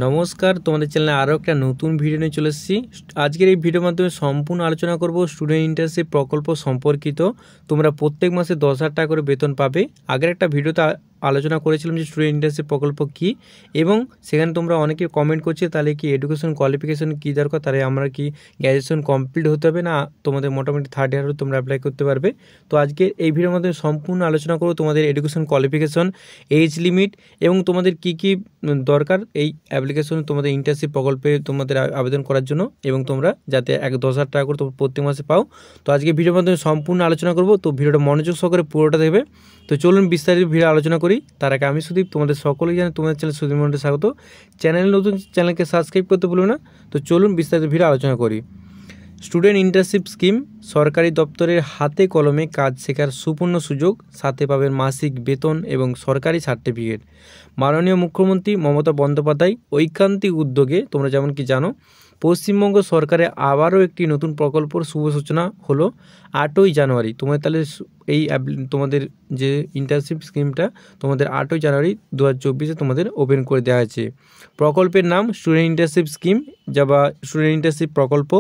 নমস্কার, তোমাদের চ্যানেলে আরও একটা নতুন ভিডিও নিয়ে চলে এসেছি। আজকের এই ভিডিওর মাধ্যমে সম্পূর্ণ আলোচনা করব স্টুডেন্ট ইন্টার্নশিপ প্রকল্প সম্পর্কিত। তোমরা প্রত্যেক মাসে 10,000 টাকা করে বেতন পাবে। আগের একটা ভিডিওতে আলোচনা করেছিলাম যে স্টুডেন্ট ইন্টার্নশিপ প্রকল্প কী, এবং সেখানে তোমরা অনেকে কমেন্ট করছে তাহলে কি এডুকেশন কোয়ালিফিকেশন কী দরকার, তাহলে আমরা কি গ্র্যাজুয়েশন কমপ্লিট হতে হবে না তোমাদের মোটামুটি থার্ড ইয়ারও তোমরা অ্যাপ্লাই করতে পারবে। তো আজকে এই ভিডিওর মাধ্যমে সম্পূর্ণ আলোচনা করব তোমাদের এডুকেশন কোয়ালিফিকেশন, এজ লিমিট এবং তোমাদের কি কি দরকার এই অ্যাপ্লিকেশন তোমাদের ইন্টার্নশিপ প্রকল্পে তোমাদের আবেদন করার জন্য, এবং তোমরা যাতে 10,000 টাকা করে প্রত্যেক মাসে পাও। তো আজকে ভিডিওর মাধ্যমে সম্পূর্ণ আলোচনা করব, তো ভিডিওটা মনোযোগ সহকারে পুরোটা দেবে। তো চলুন বিস্তারিত ভিডিও আলোচনা করি। তার আগে আমি সুদীপ, তোমাদের সকলেই জানি তোমাদের চ্যানেল সুদীপ মন্ডলে স্বাগত। চ্যানেল নতুন, চ্যানেলকে সাবস্ক্রাইব করতে ভুলো না। তো চলুন বিস্তারিত ভিডিও আলোচনা করি। স্টুডেন্ট ইন্টার্নশিপ স্কিম সরকারি দপ্তরের হাতে কলমে কাজ শেখার সুপূর্ণ সুযোগ, সাথে পাবেন মাসিক বেতন এবং সরকারি সার্টিফিকেট। মাননীয় মুখ্যমন্ত্রী মমতা বন্দ্যোপাধ্যায় ঐকান্তিক উদ্যোগে তোমরা যেমন কি জানো, পশ্চিমবঙ্গ সরকারের আবারও একটি নতুন প্রকল্পর শুভ সূচনা হলো 8ই জানুয়ারি। তোমাদের তাহলে এই তোমাদের যে ইন্টার্নশিপ স্কিমটা তোমাদের 8ই জানুয়ারি 2024 তোমাদের ওপেন করে দেওয়া হয়েছে। প্রকল্পের নাম স্টুডেন্ট ইন্টার্নশিপ স্কিম বা স্টুডেন্ট ইন্টার্নশিপ প্রকল্প।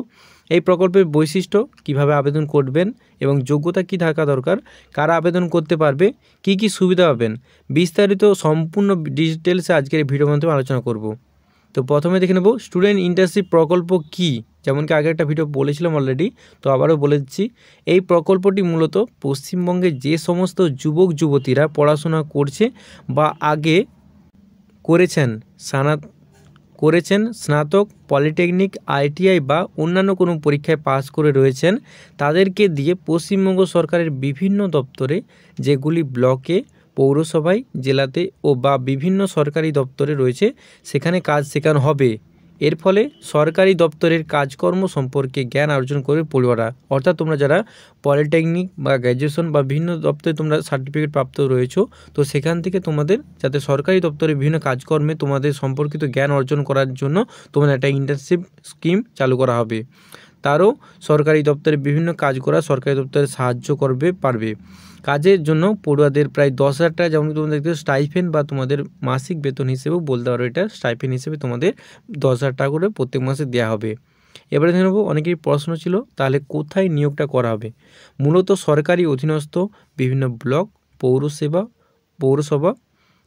এই প্রকল্পের বৈশিষ্ট্য, কিভাবে আবেদন করবেন এবং যোগ্যতা কী থাকা দরকার, কারা আবেদন করতে পারবে, কি কি সুবিধা পাবেন, বিস্তারিত সম্পূর্ণ ডিটেলসে আজকের এই ভিডিওর মাধ্যমে আলোচনা করব। তো প্রথমে দেখে নেব স্টুডেন্ট ইন্টার্নশিপ প্রকল্প কি। যেমন কি আগে একটা ভিডিও বলেছিলাম অলরেডি, তো আবারও বলে দিচ্ছি। এই প্রকল্পটি মূলত পশ্চিমবঙ্গে যে সমস্ত যুবক যুবতীরা পড়াশোনা করছে বা আগে করেছেন স্নাতক, পলিটেকনিক, আইটিআই বা অন্যান্য কোনো পরীক্ষায় পাস করে রয়েছেন, তাদেরকে দিয়ে পশ্চিমবঙ্গ সরকারের বিভিন্ন দপ্তরে, যেগুলি ব্লকে, পৌরসভায়, জেলাতে ও বা বিভিন্ন সরকারি দপ্তরে রয়েছে, সেখানে কাজ শেখানো হবে। এর ফলে সরকারি দপ্তরের কাজকর্ম সম্পর্কে জ্ঞান অর্জন করে পড়ুয়ারা, অর্থাৎ তোমরা যারা পলিটেকনিক বা গ্র্যাজুয়েশন বা বিভিন্ন দপ্তরে তোমরা সার্টিফিকেট প্রাপ্ত রয়েছো, তো সেখান থেকে তোমাদের যাতে সরকারি দপ্তরে বিভিন্ন কাজকর্মে তোমাদের সম্পর্কিত জ্ঞান অর্জন করার জন্য তোমাদের একটা ইন্টার্নশিপ স্কিম চালু করা হবে। তারও সরকারি দপ্তরে বিভিন্ন কাজ করা সরকারি দপ্তরে সাহায্য পারবে। কাজের জন্য পড়ুয়াদের প্রায় 10,000 টাকা, যেমন তোমরা দেখতে স্টাইপেন্ড বা তোমাদের মাসিক বেতন হিসেবেও বলতে পারো, এটা স্টাইপেন্ড হিসেবে তোমাদের 10,000 টাকা করে প্রত্যেক মাসে দেওয়া হবে। এবারে দেখে নেব, অনেকেরই প্রশ্ন ছিল তাহলে কোথায় নিয়োগটা করা হবে। মূলত সরকারি অধীনস্থ বিভিন্ন ব্লক, পৌরসভা,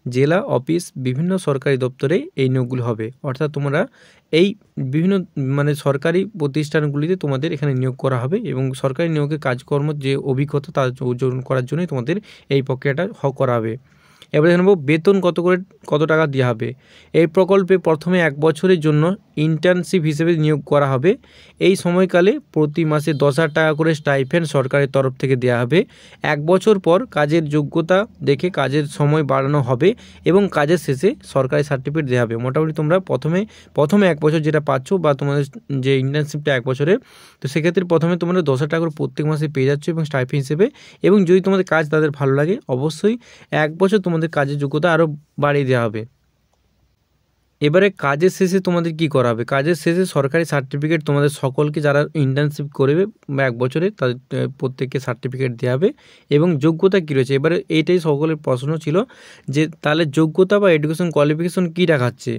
জেলা অফিস, বিভিন্ন সরকারি দপ্তরে এই নিয়োগগুলো হবে। অর্থাৎ তোমরা এই বিভিন্ন সরকারি প্রতিষ্ঠানগুলিতে তোমাদের এখানে নিয়োগ করা হবে, এবং সরকারি নিয়োগের কাজকর্ম যে অভিজ্ঞতা তা অর্জন করার জন্যই তোমাদের এই প্রক্রিয়াটা করা হবে। এবারে দেখে নেব বেতন কত টাকা দেওয়া হবে। এই প্রকল্পে প্রথমে 1 বছরের জন্য ইন্টার্নশিপ হিসেবে নিয়োগ করা হবে। এই সময়কালে প্রতি মাসে 10,000 টাকা করে স্টাইপেন্ড সরকারের তরফ থেকে দেওয়া হবে। 1 বছর পর কাজের যোগ্যতা দেখে কাজের সময় বাড়ানো হবে এবং কাজের শেষে সরকারি সার্টিফিকেট দেওয়া হবে। মোটামুটি তোমরা প্রথমে 1 বছর যেটা পাচ্ছ বা তোমাদের যে ইন্টার্নশিপটা 1 বছরের, তো সেক্ষেত্রে প্রথমে তোমরা 10,000 টাকা করে প্রত্যেক মাসে পেয়ে যাচ্ছ এবং স্টাইপেন্ড হিসেবে, এবং যদি তোমাদের কাজ তাদের ভালো লাগে অবশ্যই 1 বছর তোমাদের কাজের যোগ্যতা আরও বাড়িয়ে দেওয়া হবে। এবারে কাজের শেষে তোমাদের কি করা হবে। কাজের শেষে সরকারি সার্টিফিকেট তোমাদের সকলকে যারা ইন্টার্নশিপ করবে বা 1 বছরে তাদের প্রত্যেককে সার্টিফিকেট দেওয়া হবে। এবং যোগ্যতা কী রয়েছে, এবারে এইটাই সকলের প্রশ্ন ছিল যে তাহলে যোগ্যতা বা এডুকেশন কোয়ালিফিকেশন কী দেখাচ্ছে।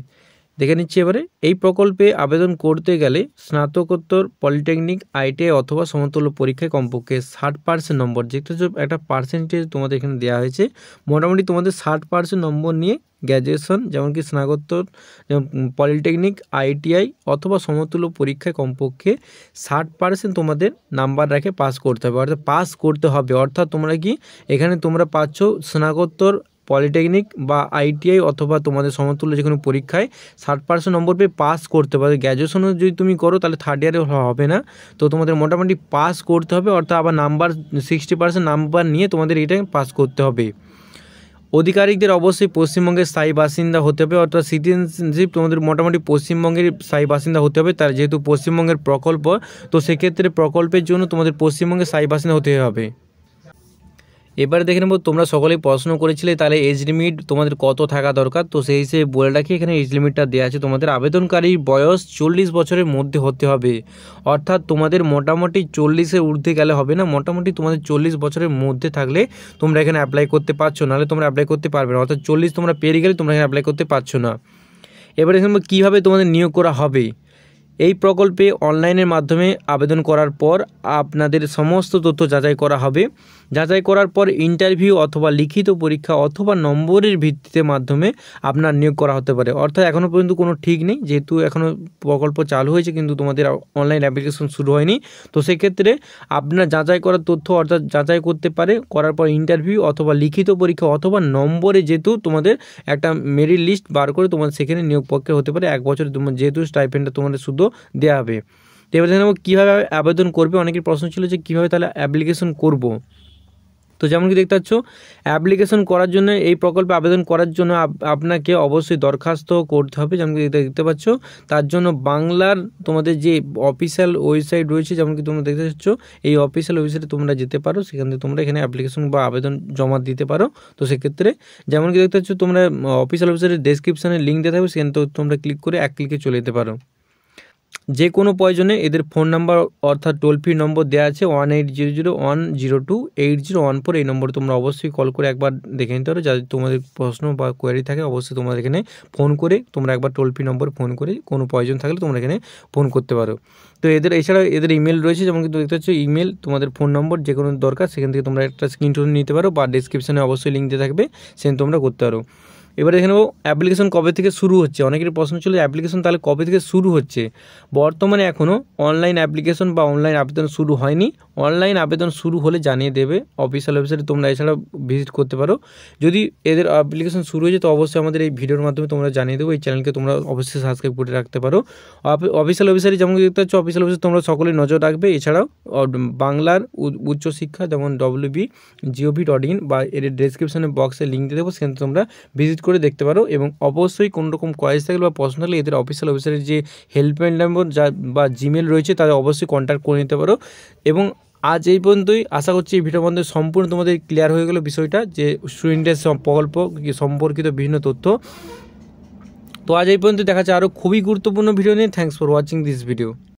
দেখে নিচ্ছি এবারে। এই প্রকল্পে আবেদন করতে গেলে স্নাতকোত্তর, পলিটেকনিক, আইটিআই অথবা সমতুল্য পরীক্ষায় কমপক্ষে 60% নম্বর, যেটা একটা পার্সেন্টেজ তোমাদের এখানে দেওয়া হয়েছে। মোটামুটি তোমাদের 60% নম্বর নিয়ে গ্র্যাজুয়েশন, যেমন কি স্নাতকোত্তর, পলিটেকনিক, আইটিআই অথবা সমতুল্য পরীক্ষায় কমপক্ষে 60% তোমাদের নাম্বার রেখে পাস করতে হবে। অর্থাৎ তোমরা কি এখানে তোমরা পাচ্ছ স্নাতকোত্তর, পলিটেকনিক বা আইটিআই অথবা তোমাদের সমতুল্য যে কোনো পরীক্ষায় 60% নম্বর পেয়ে পাস করতে পারবে। গ্র্যাজুয়েশনও যদি তুমি করো তাহলে থার্ড ইয়ারে হবে না, তো তোমাদের মোটামুটি পাস করতে হবে। অর্থাৎ আবার 60% নাম্বার নিয়ে তোমাদের এটা পাস করতে হবে। অধিকারিকদের অবশ্যই পশ্চিমবঙ্গের স্থায়ী বাসিন্দা হতে হবে, অর্থাৎ সিটিজেনশিপ তোমাদের মোটামুটি পশ্চিমবঙ্গের স্থায়ী বাসিন্দা হতে হবে। তার যেহেতু পশ্চিমবঙ্গের প্রকল্প, তো সেক্ষেত্রে প্রকল্পের জন্য তোমাদের পশ্চিমবঙ্গের স্থায়ী বাসিন্দা হতে হবে। এবারে দেখে নেব, তোমরা সকলেই প্রশ্ন করেছিলে তাহলে এজ লিমিট তোমাদের কত থাকা দরকার। তো সেই হিসেবে বলে রাখি, এখানে এজ লিমিটটা দেওয়া আছে। তোমাদের আবেদনকারীর বয়স 40 বছরের মধ্যে হতে হবে। অর্থাৎ তোমাদের মোটামুটি 40-এর ঊর্ধ্বে গেলে হবে না, মোটামুটি তোমাদের 40 বছরের মধ্যে থাকলে তোমরা এখানে অ্যাপ্লাই করতে পারছো, নাহলে তোমরা অ্যাপ্লাই করতে পারবে না। অর্থাৎ 40 তোমরা পেরিয়ে গেলে তোমরা এখানে অ্যাপ্লাই করতে পারছো না। এবার দেখব কীভাবে তোমাদের নিয়োগ করা হবে। এই প্রকল্পে অনলাইনের মাধ্যমে আবেদন করার পর আপনাদের সমস্ত তথ্য যাচাই করা হবে। যাচাই করার পর ইন্টারভিউ অথবা লিখিত পরীক্ষা অথবা নম্বরের ভিত্তিতে মাধ্যমে আপনার নিয়োগ করা হতে পারে। অর্থাৎ এখনও পর্যন্ত কোনো ঠিক নেই, যেহেতু এখনও প্রকল্প চালু হয়েছে কিন্তু তোমাদের অনলাইন অ্যাপ্লিকেশন শুরু হয়নি। তো সেক্ষেত্রে আপনার যাচাই করার তথ্য অর্থাৎ যাচাই করতে পারে, করার পর ইন্টারভিউ অথবা লিখিত পরীক্ষা অথবা নম্বরে যেহেতু তোমাদের একটা মেরিট লিস্ট বার করে তোমাদের সেখানে নিয়োগ প্রক্রিয়া হতে পারে। 1 বছর তোমার যেহেতু স্টাইপেন্ডটা তোমাদের শুধু দেওয়া হবে। তো এবার দেখে নেব কীভাবে আবেদন করবে। অনেকের প্রশ্ন ছিল যে কীভাবে তাহলে অ্যাপ্লিকেশন করব। তো যেমন কি দেখতে পাচ্ছ, অ্যাপ্লিকেশন করার জন্য এই প্রকল্পে আবেদন করার জন্য আপনাকে অবশ্যই দরখাস্ত করতে হবে। যেমন কি দেখতে পাচ্ছ, তার জন্য বাংলার তোমাদের যে অফিসিয়াল ওয়েবসাইট রয়েছে, যেমন কি তোমরা দেখতে পাচ্ছ, এই অফিসিয়াল ওয়েবসাইটে তোমরা যেতে পারো, সেখান থেকে তোমরা এখানে অ্যাপ্লিকেশন বা আবেদন জমা দিতে পারো। তো সেক্ষেত্রে যেমন কি দেখতে পাচ্ছ, তোমরা অফিসিয়াল ওয়েবসাইটের ডেসক্রিপশানে লিঙ্ক দিতে হবে, সেখানে তো তোমরা ক্লিক করে 1 ক্লিকে চলে যেতে পারো। যে কোনো প্রয়োজনে এদের ফোন নাম্বার অর্থাৎ টোল ফ্রি নম্বর দেওয়া আছে 1800-102-8014। এই নম্বরে তোমরা অবশ্যই কল করে একবার দেখে নিতে পারো। যাদের তোমাদের প্রশ্ন বা কোয়ারি থাকে অবশ্যই তোমরা এখানে ফোন করে তোমরা একবার টোল ফ্রি নম্বরে ফোন করে কোনো প্রয়োজন থাকলে তোমরা এখানে ফোন করতে পারো। তো এছাড়াও এদের ইমেল রয়েছে, যেমন কিন্তু দেখতে পাচ্ছ ইমেল, তোমাদের ফোন নম্বর যে কোনো দরকার সেখান থেকে তোমরা একটা স্ক্রিনশট নিতে পারো বা ডেসক্রিপশনে অবশ্যই লিঙ্ক দিয়ে থাকবে, সেখানে তোমরা করতে পারো। এবার দেখে নেব অ্যাপ্লিকেশন কবে থেকে শুরু হচ্ছে। অনেকের প্রশ্ন ছিল অ্যাপ্লিকেশন তাহলে কবে থেকে শুরু হচ্ছে। বর্তমানে এখনও অনলাইন অ্যাপ্লিকেশন বা অনলাইন আবেদন শুরু হয়নি। অনলাইন আবেদন শুরু হলে জানিয়ে দেবে অফিসিয়াল ওয়েবসাইটে, তোমরা এছাড়াও ভিজিট করতে পারো। যদি এদের অ্যাপ্লিকেশন শুরু হয়েছে তো অবশ্যই আমাদের এই ভিডিওর মাধ্যমে তোমরা জানিয়ে দেবো। এই চ্যানেলকে তোমরা অবশ্যই সাবস্ক্রাইব করে রাখতে পারো। অফিসিয়াল ওয়েবসাইটে যেমন দেখতে পাচ্ছ, অফিসিয়াল ওয়েবসাইট তোমরা সকলেই নজর রাখবে। এছাড়াও বাংলার উচ্চশিক্ষা যেমন wb.gov.in বা এর ডেসক্রিপশনে বক্সে লিঙ্ক দিয়ে দেবো, সেখানে তোমরা ভিজিট করে দেখতে পারো। এবং অবশ্যই কোনো রকম কোয়ারি থাকলে বা প্রশ্ন থাকলে এদের অফিসিয়াল ওয়েবসাইটের যে হেল্পলাইন নম্বর বা জিমেল রয়েছে তাদের অবশ্যই কন্ট্যাক্ট করে নিতে পারো। এবং আজ এই পর্যন্তই। আশা করছি এই ভিডিওর মধ্যে সম্পূর্ণ তোমাদের ক্লিয়ার হয়ে গেল বিষয়টা, যে স্টুডেন্টের প্রকল্প সম্পর্কিত বিভিন্ন তথ্য। তো আজ এই পর্যন্ত, দেখা যাচ্ছে আরও খুবই গুরুত্বপূর্ণ ভিডিও নিয়ে। Thanks for watching this video.